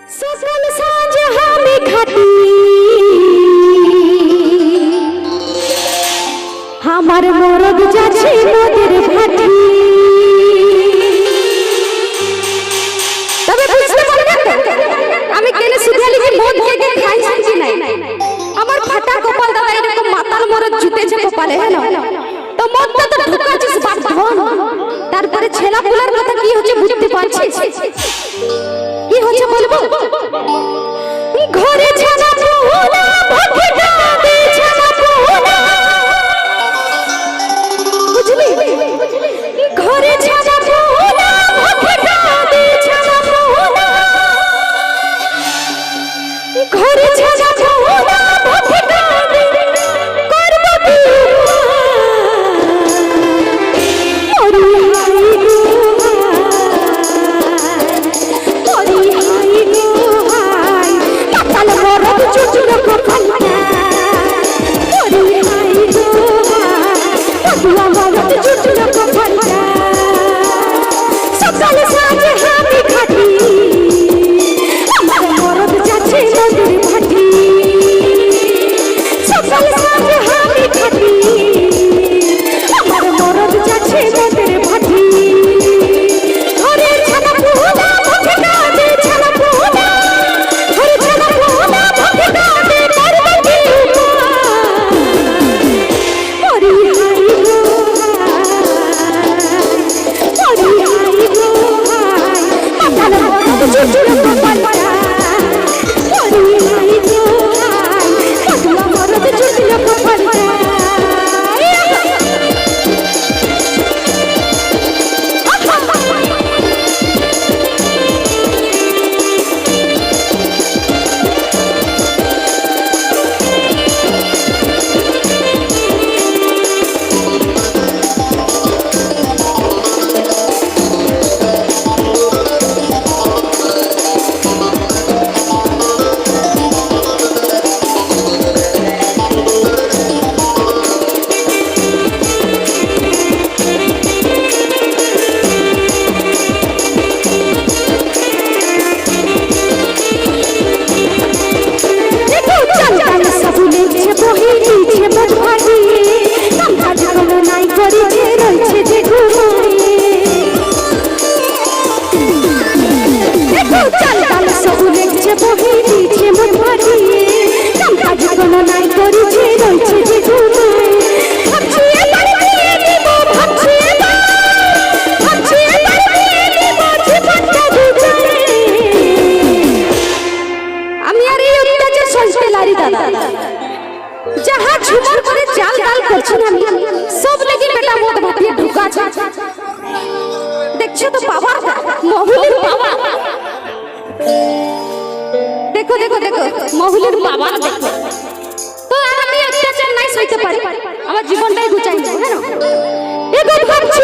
सजल साँझ हमें घाटी हमार मरद जाछे नदीर भाटी তবে বুঝতে পারবেন তো আমি কেন সিরিয়ালি কি মদ খেয়ে খাইছি কি নাই আমার ফাটা কপাল দাদা এরকম মাতাল মরদ জুটেছে কপালে হলো তো মদটা তো ঢুকাছিস বাঁধন তারপরে ছেলা পুলার কথা কি হচ্ছে বুঝতে পারছিস কি হচ্ছে বলবো ঘরে ছানা পোলা ভকেটা দে ছানা পোলা বুঝলি ঘরে ছানা পোলা ভকেটা দে ছানা পোলা ঘরে ছানা পোলা ভকেটা দে করব কি ওরে হাই গো ওরে হাই গো হাই কাতাল মরদ চুচুর কপালটা ওরে হাই গো হাই কাতাল মরদ চুচুর কপালটা সকাল সাঁঝ হামি ঘাটি আমার মরদ যাচ্ছে নদীর ভাটি সকাল সাঁঝ হামি ঘাটি আমার মরদ যাচ্ছে নদীর ভাটি ঘরে ছানা পোলা ভকেটা দে ছানা পোলা ঘরে ছানা পোলা ভকেটা দে করব কি ওরে হাই গো ওরে হাই গো হাই কাতাল মরদ চুচুর কপালটা ওরে হাই গো হাই কাতাল মরদ চুচুর কপালটা जहाँ झुमर करे चाल डाल करछन আমি সব লাগি বেটা মদ ভাটিয়ে ঢুকা আছে দেখছো তো পাওয়ার মহুলের পাওয়ার দেখো দেখো দেখো মহুলের পাওয়ার দেখো তো আমি অত্যাচার নাই সইতে পারি আমার জীবনটাই গুচাই দেব হ্যাঁ এগো ভাবছি